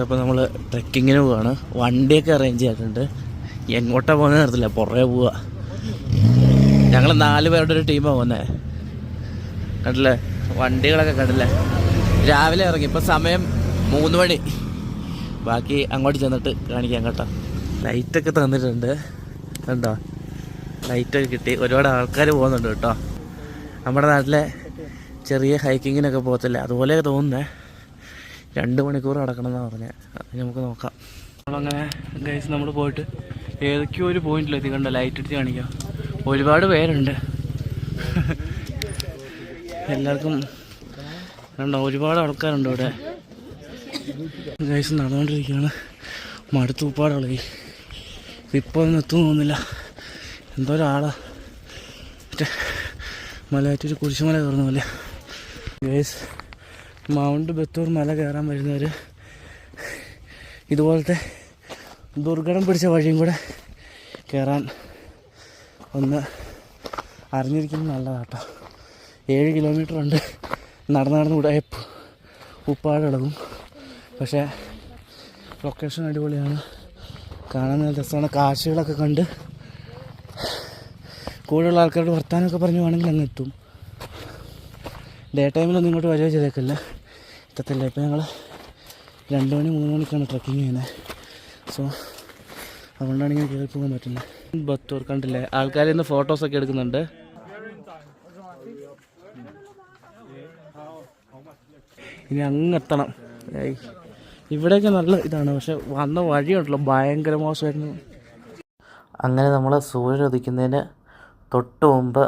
അപ്പോൾ നമ്മൾ ട്രെക്കിങ്ങിന് പോവാണ്. വണ്ടിയൊക്കെ അറേഞ്ച് ചെയ്തിട്ടുണ്ട്. എങ്ങോട്ടാണ് പോകുന്നത് അറിയത്തില്ല, പുറകെ പോവുക. ഞങ്ങൾ 4 പേരുടെ ഒരു ടീമാണ് പോകുന്നത്. കണ്ടില്ലേ, വണ്ടികളൊക്കെ കണ്ടില്ലേ. രാവിലെ ഇറങ്ങി, ഇപ്പോൾ സമയം 3 മണി. ബാക്കി അങ്ങോട്ട് ചെന്നിട്ട് കാണിക്കാം കേട്ടോ. ലൈറ്റൊക്കെ തന്നിട്ടുണ്ട് കണ്ടോ, ലൈറ്റൊക്കെ കിട്ടി. ഒരുപാട് ആൾക്കാർ പോകുന്നുണ്ട് കേട്ടോ. നമ്മുടെ നാട്ടിലെ ചെറിയ ഹൈക്കിങ്ങിനൊക്കെ പോകത്തില്ലേ, അതുപോലെ തോന്നുന്നേ. 2 മണിക്കൂർ നടക്കണം എന്നാണ് പറഞ്ഞത്. അത് നമുക്ക് നോക്കാം. നമ്മളങ്ങനെ ഗൈസ് നമ്മൾ പോയിട്ട് ഏതൊക്കെയോ ഒരു പോയിന്റിലെത്തി. കണ്ടോ, ലൈറ്റ് അടിച്ച് കാണിക്കാം. ഒരുപാട് പേരുണ്ട്. എല്ലാവർക്കും കണ്ടോ, ഒരുപാട് ആൾക്കാരുണ്ട് ഇവിടെ. ഗൈസ് നടന്നുകൊണ്ടിരിക്കുകയാണ്. മടുത്തൂപ്പാടുകളായി. ഇപ്പോൾ ഒന്നും എത്തും തോന്നുന്നില്ല. എന്തോ ഒരാളാ മറ്റേ മലയാറ്റൂർ കുരിശുമല കയറുന്ന പോലെ. ഗൈസ്, മൗണ്ട് ബത്തൂർ മല കയറാൻ വരുന്നവർ ഇതുപോലത്തെ ദുർഘടം പിടിച്ച വഴിയും കൂടെ കയറാൻ ഒന്ന് അറിഞ്ഞിരിക്കുന്നത് നല്ലതാട്ടോ. 7 കിലോമീറ്റർ ഉണ്ട്. നടന്ന് കൂടെ ഉപ്പാടിളകും. പക്ഷേ ലൊക്കേഷൻ അടിപൊളിയാണ്, കാണാൻ നല്ല രസമാണ്. കാഴ്ചകളൊക്കെ കണ്ട് കൂടെയുള്ള ആൾക്കാരോട് വർത്താനമൊക്കെ പറഞ്ഞു വേണമെങ്കിൽ അങ്ങ് എത്തും. ഡേ ടൈമിലൊന്നും ഇങ്ങോട്ട് വരിക ചെയ്തേക്കില്ല, എത്തത്തില്ല. ഇപ്പോൾ ഞങ്ങൾ 2 മണി 3 മണിക്കാണ് ട്രക്കിങ് ചെയ്യുന്നത്. സോ അതുകൊണ്ടാണ് ഇങ്ങനെ കയറി പോകാൻ പറ്റുന്നത്. ബത്തൂർ കണ്ടില്ലേ, ആൾക്കാർ ഇന്ന് ഫോട്ടോസൊക്കെ എടുക്കുന്നുണ്ട്. ഇനി അങ്ങെത്തണം. ഇവിടെയൊക്കെ നല്ല ഇതാണ്, പക്ഷെ വന്ന വഴിയുണ്ടല്ലോ ഭയങ്കര മോശമായിരുന്നു. അങ്ങനെ നമ്മൾ സൂര്യൻ ഉദിക്കുന്നതിന് തൊട്ട് മുമ്പ്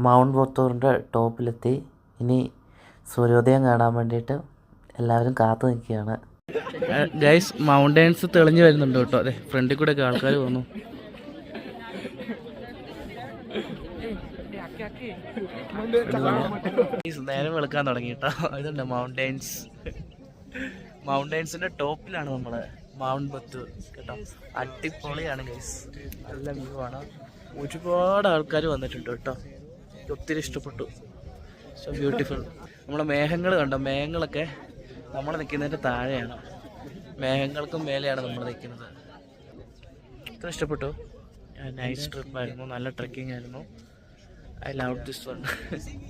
മൗണ്ട് ബത്തൂറിൻ്റെ ടോപ്പിലെത്തി. ഇനി സൂര്യോദയം കാണാൻ വേണ്ടിയിട്ട് എല്ലാവരും കാത്തു നിൽക്കുകയാണ്. ഗൈസ്, മൗണ്ടൻസ് തെളിഞ്ഞു വരുന്നുണ്ട് കേട്ടോ. അതെ, ഫ്രണ്ടിൽ കൂടെ ഒക്കെ ആൾക്കാർ വന്നു. നേരം വെളുക്കാൻ തുടങ്ങി കേട്ടോ. ഇതുണ്ട് മൗണ്ടൻസിന്റെ ടോപ്പിലാണ് നമ്മള്. മൗണ്ട് ബത്തൂർ കേട്ടോ, അടിപൊളിയാണ് ഗൈസ്, നല്ല വ്യൂ ആണ്. ഒരുപാട് ആൾക്കാർ വന്നിട്ടുണ്ട് കേട്ടോ. ഒത്തിരി ഇഷ്ടപ്പെട്ടു. So beautiful. നമ്മളെ മേഘങ്ങൾ കണ്ടോ, മേഘങ്ങളൊക്കെ നമ്മൾ നിൽക്കുന്നതിൻ്റെ താഴെയാണ്. മേഘങ്ങൾക്കും മേലെയാണ് നമ്മൾ നിൽക്കുന്നത്. ഇത്ര ഇഷ്ടപ്പെട്ടു. നൈസ് ട്രിപ്പായിരുന്നു, നല്ല ട്രെക്കിംഗ് ആയിരുന്നു. I love this one.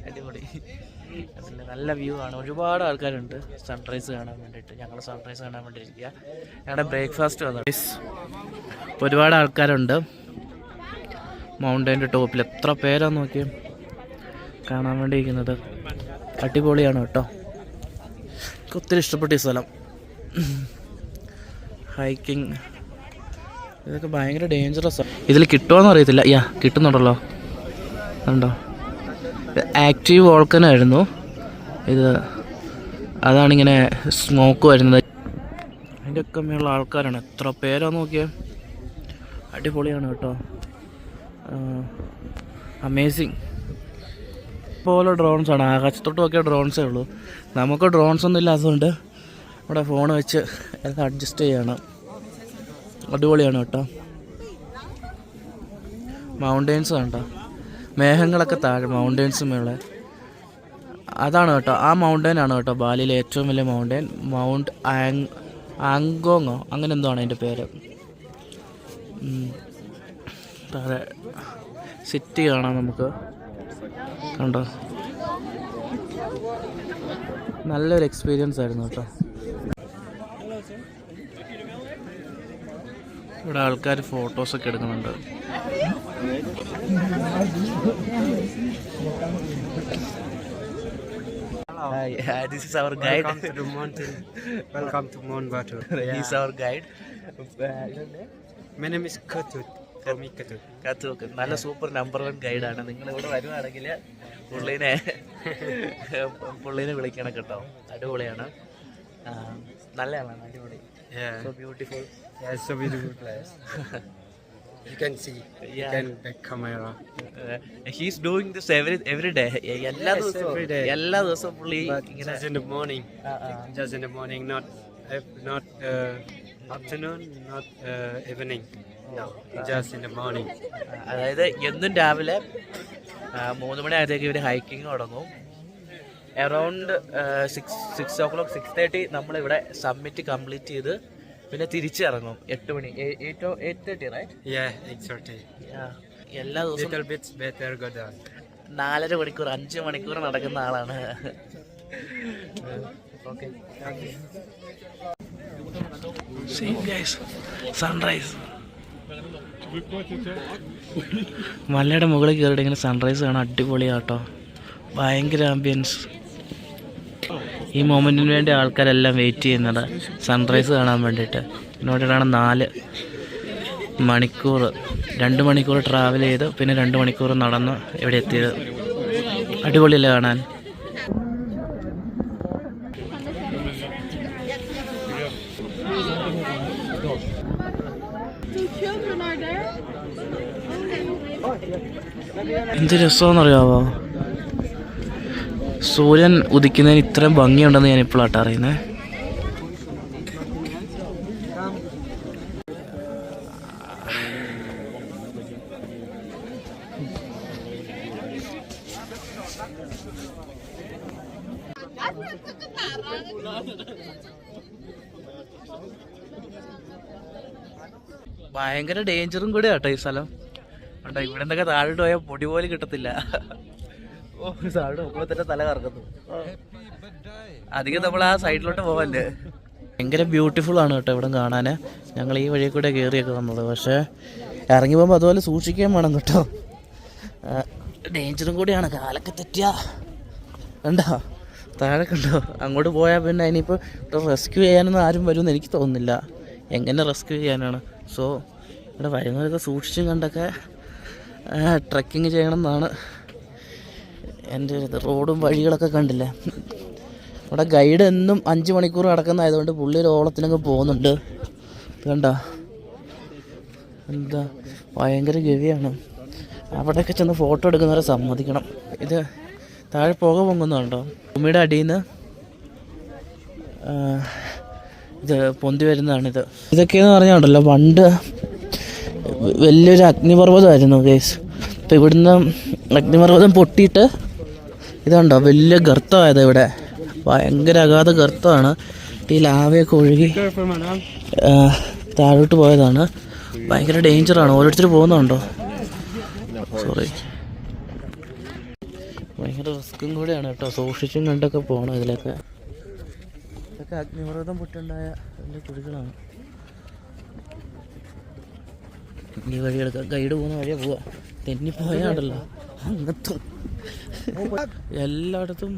അടിപൊളി, നല്ല വ്യൂ ആണ്. ഒരുപാട് ആൾക്കാരുണ്ട് സൺറൈസ് കാണാൻ വേണ്ടിയിട്ട്. ഞങ്ങൾ സൺറൈസ് കാണാൻ വേണ്ടി ഇരിക്കുക. ഞങ്ങളുടെ ബ്രേക്ക്ഫാസ്റ്റ് വന്നു. ഒരുപാട് ആൾക്കാരുണ്ട് മൗണ്ടൻ്റെ ടോപ്പിൽ. എത്ര പേരാന്ന് നോക്കിയാൽ കാണാൻ വേണ്ടി ഇരിക്കുന്നത്. അടിപൊളിയാണ് കേട്ടോ. എനിക്ക് ഒത്തിരി ഇഷ്ടപ്പെട്ട ഈ സ്ഥലം. ഹൈക്കിങ് ഇതൊക്കെ ഭയങ്കര ഡേഞ്ചറസ്. ഇതിൽ കിട്ടുമോയെന്ന് അറിയത്തില്ല. കിട്ടുന്നുണ്ടല്ലോ, ഉണ്ടോ. ആക്റ്റീവ് വോൾക്കനായിരുന്നു ഇത്. അതാണിങ്ങനെ സ്മോക്ക് വരുന്നത്. അതിൻ്റെ ഒക്കെ മേലുള്ള ആൾക്കാരാണ്. എത്ര പേരാന്ന് നോക്കിയാൽ. അടിപൊളിയാണ് കേട്ടോ. അമേസിങ്. പോലെ ഡ്രോൺസാണ്. ആകാശത്തോട്ട് നോക്കിയ ഡ്രോൺസേ ഉള്ളൂ. നമുക്ക് ഡ്രോൺസ് ഒന്നും ഇല്ലാത്തതുകൊണ്ട് ഇവിടെ ഫോൺ വെച്ച് എല്ലാം അഡ്ജസ്റ്റ് ചെയ്യണം. അടിപൊളിയാണ് കേട്ടോ. മൗണ്ടെയ്ൻസ് കണ്ടോ, മേഘങ്ങളൊക്കെ താഴെ, മൗണ്ടെയ്ൻസ് മേളെ. അതാണ് കേട്ടോ, ആ മൗണ്ടൈനാണ് കേട്ടോ ബാലിയിലെ ഏറ്റവും വലിയ മൗണ്ടൈൻ. മൗണ്ട് ആങ്കോങ്ങോ അങ്ങനെ എന്തോ ആണ് അതിൻ്റെ പേര്. താഴെ സിറ്റി കാണാം നമുക്ക്. കണ്ടോ, നല്ലൊരു എക്സ്പീരിയൻസ് ആയിരുന്നു കേട്ടോ. ഇവിടെ ആൾക്കാർ ഫോട്ടോസൊക്കെ എടുക്കുന്നുണ്ട്. This is our guide. Welcome to the mountain. Welcome to Mount Batur. He is our guide. My name is Katut. Katut. നല്ല സൂപ്പർ നമ്പർ 1 ഗൈഡാണ്. നിങ്ങൾ ഇവിടെ വരുവാണെങ്കിൽ പുള്ളീനെ വിളിക്കണം കേട്ടോ. അടിപൊളിയാണ്, നല്ലതാണ്, അടിപൊളി. So beautiful. Yeah, it's a beautiful place. You can see. You can back camera. He's doing this every day. എല്ലാ ദിവസവും പുള്ളി ഇങ്ങനെ. Just in the morning. Just in the morning, not afternoon, not evening. No, just in the morning. അതായത് എന്നും രാവിലെ 3 മണി ആയത്തേക്ക് ഇവർ hiking തുടങ്ങും. Around 6 o'clock 6:30 നമ്മളിവിടെ സബ്മിറ്റ് കംപ്ലീറ്റ് ചെയ്ത് പിന്നെ തിരിച്ചിറങ്ങും 8 മണി 8:30 റൈറ്റ്. Yeah, 8:30. എല്ലാ ദിവസവും Little bit better go down. 4.5 മണിക്കൂർ 5 മണിക്കൂർ നടക്കുന്ന ആളാണ്. ഓക്കെ, സൺറൈസ് മലയുടെ മുകളിൽ കയറിയിട്ട് ഇങ്ങനെ സൺറൈസ് കാണാൻ അടിപൊളിയാട്ടോ. ഭയങ്കര ആംബിയൻസ്. ഈ മൊമെൻറ്റിന് വേണ്ടി ആൾക്കാരെല്ലാം വെയിറ്റ് ചെയ്യുന്നത് സൺറൈസ് കാണാൻ വേണ്ടിയിട്ട്. ഇങ്ങോട്ടാണ് 4 മണിക്കൂർ 2 മണിക്കൂർ ട്രാവൽ ചെയ്ത് പിന്നെ 2 മണിക്കൂർ നടന്ന് ഇവിടെ എത്തിയത്. അടിപൊളിയല്ലേ കാണാൻ. എന്ത് രസമെന്നറിയാവോ, സൂര്യൻ ഉദിക്കുന്നതിന് ഇത്രയും ഭംഗിയുണ്ടെന്ന് ഞാൻ ഇപ്പോഴാട്ടോ അറിയുന്നത്. ഭയങ്കര ഡേഞ്ചറും കൂടെ ആട്ടോ ഈ സ്ഥലം. കേട്ടോ, ഇവിടെ നിന്നൊക്കെ താഴോട്ട് പോയാൽ പൊടി പോലും കിട്ടത്തില്ല. ഓ, താഴോട്ട് പോകുമ്പോൾ തന്നെ തല കറക്കുന്നു. അധികം നമ്മൾ ആ സൈഡിലോട്ട് പോവല്ലേ. ഭയങ്കര ബ്യൂട്ടിഫുൾ ആണ് കേട്ടോ ഇവിടെ കാണാൻ. ഞങ്ങൾ ഈ വഴിയിൽ കൂടെ കയറിയൊക്കെ വന്നത്. പക്ഷേ ഇറങ്ങി പോകുമ്പോൾ അതുപോലെ സൂക്ഷിക്കാൻ വേണം കേട്ടോ. ഡേഞ്ചറും കൂടിയാണ്. കാലൊക്കെ തെറ്റിയാ കണ്ടോ, താഴെ കണ്ടോ. അങ്ങോട്ട് പോയാൽ പിന്നെ ഇനിയിപ്പോൾ റെസ്ക്യൂ ചെയ്യാനൊന്നും ആരും വരുമെന്ന് എനിക്ക് തോന്നുന്നില്ല. എങ്ങനെ റെസ്ക്യൂ ചെയ്യാനാണ്? സോ ഇവിടെ വരുന്നവരൊക്കെ സൂക്ഷിച്ചും കണ്ടൊക്കെ ട്രക്കിങ് ചെയ്യണം എന്നാണ് എൻ്റെ ഒരു ഇത്. റോഡും വഴികളൊക്കെ കണ്ടില്ലേ. ഇവിടെ ഗൈഡ് എന്നും 5 മണിക്കൂർ നടക്കുന്നതായതുകൊണ്ട് പുള്ളി ഒരു ഓളത്തിനൊക്കെ പോകുന്നുണ്ട്. കണ്ടോ, എന്താ ഭയങ്കര ഗവിയാണ്. അവിടെയൊക്കെ ചെന്ന് ഫോട്ടോ എടുക്കുന്നവരെ സമ്മതിക്കണം. ഇത് താഴെ പുക പൊങ്ങുന്നുണ്ടോ, ഭൂമിയുടെ അടിയിൽ നിന്ന് ഇത് പൊന്തി വരുന്നതാണിത്. ഇതൊക്കെയെന്ന് പറഞ്ഞാൽ പണ്ട് വലിയൊരു അഗ്നിപർവ്വതമായിരുന്നു കേസ്. ഇപ്പം ഇവിടുന്ന് അഗ്നിപർവ്വതം പൊട്ടിയിട്ട് ഇതുണ്ടോ വലിയ ഗർത്തമായത്. ഇവിടെ ഭയങ്കര അഗാധ ഗർത്തമാണ്. ഈ ലാവയൊക്കെ ഒഴുകി താഴോട്ട് പോയതാണ്. ഭയങ്കര ഡേഞ്ചറാണ്. ഓരോരുത്തർ പോകുന്നുണ്ടോ, സോറി. ഭയങ്കര റിസ്ക്കും കൂടെയാണ് കേട്ടോ. സൂക്ഷിച്ചും കണ്ടൊക്കെ പോകണം ഇതിലൊക്കെ. ഇതൊക്കെ അഗ്നിപർവ്വതം പൊട്ടുണ്ടായ വലിയ കുഴികളാണ്. ഈ വഴിയെടുക്കാം. ഗൈഡ് പോകുന്ന വഴിയാണ് പോവുക. തെന്നിപ്പോയാണ്ടല്ലോ അങ്ങത്തും എല്ലായിടത്തും.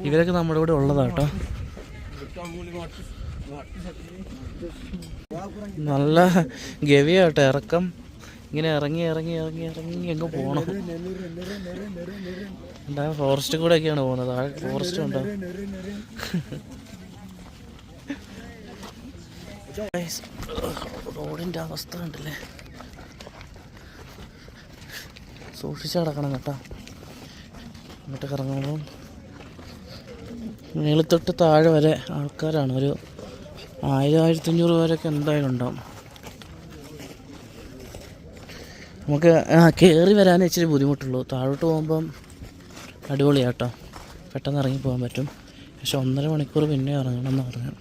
ഇവരൊക്കെ നമ്മുടെ കൂടെ ഉള്ളതാട്ടോ. നല്ല ഗവിയാട്ടോ ഇറക്കം. ഇങ്ങനെ ഇറങ്ങി ഇറങ്ങി ഇറങ്ങി ഇറങ്ങി അങ്ങ് പോകണം. എന്താ ഫോറസ്റ്റ് കൂടെ ഒക്കെയാണ് പോകുന്നത്. താഴെ ഫോറസ്റ്റ് ഉണ്ടോ. റോഡിൻ്റെ അവസ്ഥ കണ്ടില്ലേ. സൂക്ഷിച്ച് കിടക്കണം കേട്ടോ. ഇങ്ങോട്ട് ഇറങ്ങുമ്പോൾ മേളിത്തൊട്ട് താഴെ വരെ ആൾക്കാരാണ്. ഒരു 1000-1500 പേരൊക്കെ എന്തായാലും ഉണ്ടാവും. നമുക്ക് കയറി വരാൻ ഇച്ചിരി ബുദ്ധിമുട്ടുള്ളൂ. താഴോട്ട് പോകുമ്പം അടിപൊളിയാട്ടോ, പെട്ടെന്ന് ഇറങ്ങി പോകാൻ പറ്റും. പക്ഷെ 1.5 മണിക്കൂർ പിന്നെ ഇറങ്ങണം എന്ന് പറഞ്ഞു.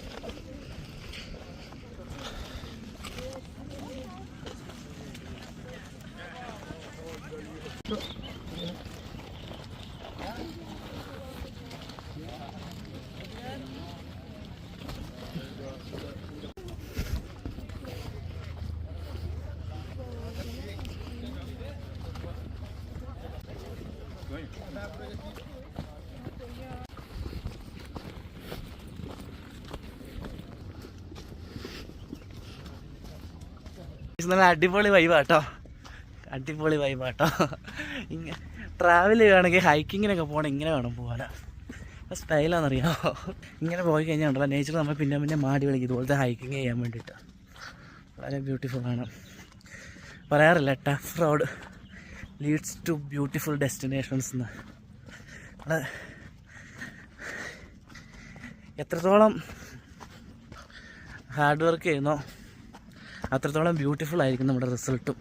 നല്ല അടിപൊളി വൈബാട്ടോ, അടിപൊളി വൈബാട്ടോ. ട്രാവൽ ചെയ്യുകയാണെങ്കിൽ ഹൈക്കിങ്ങിനൊക്കെ പോകണം. ഇങ്ങനെ വേണം പോകാനാ. സ്റ്റൈലാണെന്നറിയാമോ. ഇങ്ങനെ പോയി കഴിഞ്ഞാൽ ഉണ്ടല്ലോ നേച്ചർ നമ്മൾ പിന്നെ പിന്നെ മാടി വിളിക്കും ഇതുപോലത്തെ ഹൈക്കിങ് ചെയ്യാൻ വേണ്ടിയിട്ട്. വളരെ ബ്യൂട്ടിഫുള്ളാണ്. പറയാറില്ല tough road leads to beautiful destinations എന്ന്. നമ്മൾ എത്രത്തോളം ഹാർഡ് വർക്ക് ചെയ്യുന്നോ അത്രത്തോളം ബ്യൂട്ടിഫുൾ ആയിരിക്കും നമ്മുടെ റിസൾട്ടും.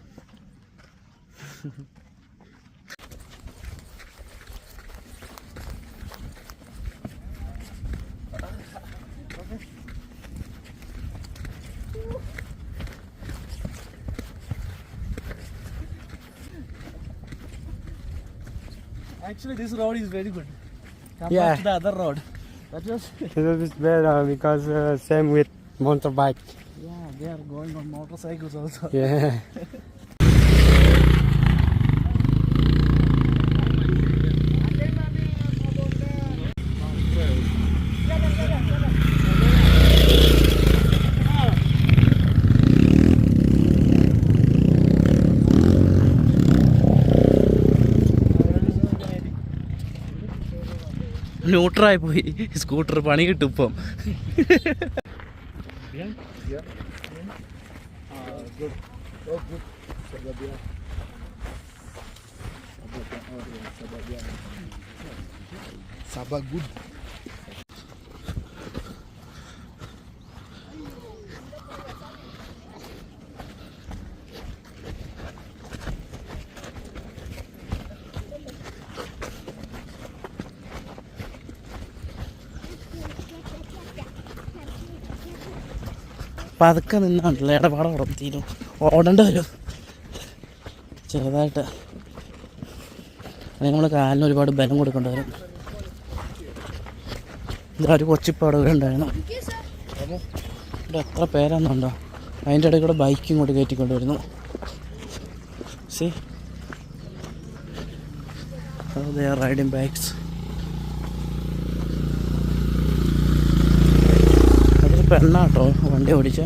Actually, this road is very good. Compared Yeah. to the other road. That was. This is better because same with motorbike. Yeah, they are going on motorcycles also. Yeah. ന്യൂട്രായി പോയി scooter, പണി കിട്ടും ഇപ്പം. Sabah good. പതുക്കെ നിന്നാണല്ലോ ഇടപാട് ഉടൻ തീരും, ഓടേണ്ടി വരും ചെറുതായിട്ട്. അല്ലെങ്കിൽ നമ്മൾ കാലിന് ഒരുപാട് ബലം കൊടുക്കേണ്ടി വരും. ഇതാ ഒരു കൊച്ചിപ്പാട് ഇവിടെ ഉണ്ടായിരുന്നു. ഇവിടെ എത്ര പേരാന്നുണ്ടോ, അതിൻ്റെ ഇടയിൽ കൂടെ ബൈക്ക് ഇങ്ങോട്ട് കയറ്റിക്കൊണ്ട് വരുന്നു. C they are riding bikes. അതൊരു പെണ്ണാട്ടോ വണ്ടി ഓടിച്ച.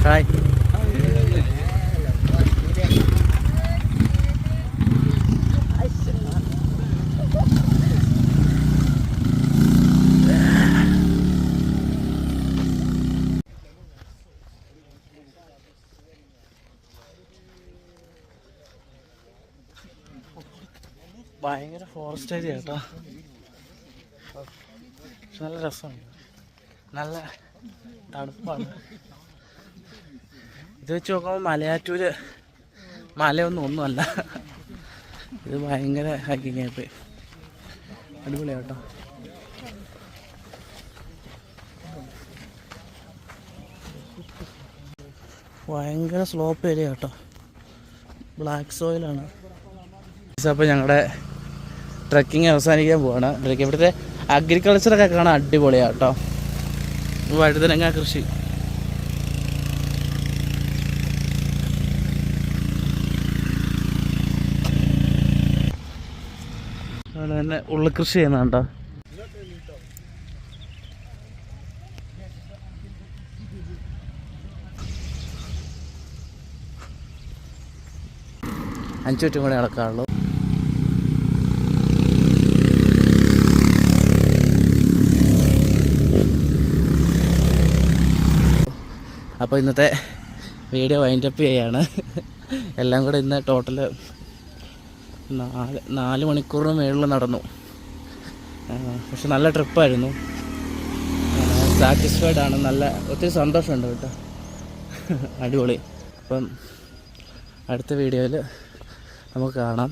ഹായ്. ഭയങ്കര ഫോറസ്റ്റ് ഏരിയ കേട്ടോ. നല്ല രസമുണ്ട്, നല്ല തണുപ്പാണ്. ഇത് വെച്ച് നോക്കുമ്പോൾ മലയാറ്റൂര് ഒന്നുമല്ല. ഇത് ഭയങ്കര ഹൈക്കിങ് ആയിപ്പോയി. അടിപൊളിയാണ് കേട്ടോ. ഭയങ്കര സ്ലോപ്പ് ഏരിയ കേട്ടോ, ബ്ലാക്ക് സോയിലാണ്. അപ്പോൾ ഞങ്ങളുടെ ട്രക്കിങ് അവസാനിക്കാൻ പോവാണ്. ഇവിടുത്തെ അഗ്രികൾച്ചറൊക്കെ കാണാൻ അടിപൊളിയാണ് കേട്ടോ. വഴുതനങ്ങ കൃഷി, അതുപോലെ തന്നെ ഉള്ളിക്കൃഷി ചെയ്യുന്നുണ്ടോ. അഞ്ചു ചുറ്റും കൂടെ നടക്കാറുള്ളൂ. അപ്പോൾ ഇന്നത്തെ വീഡിയോ വൈൻഡപ്പ് ചെയ്യാണ്. എല്ലാം കൂടെ ഇന്ന് ടോട്ടൽ 4 മണിക്കൂറിന് മുകളിൽ നടന്നു. പക്ഷെ നല്ല ട്രിപ്പായിരുന്നു. സാറ്റിസ്ഫൈഡ് ആണ്. നല്ല ഒത്തിരി സന്തോഷമുണ്ട് കേട്ടോ. അടിപൊളി. അപ്പം അടുത്ത വീഡിയോയിൽ നമുക്ക് കാണാം.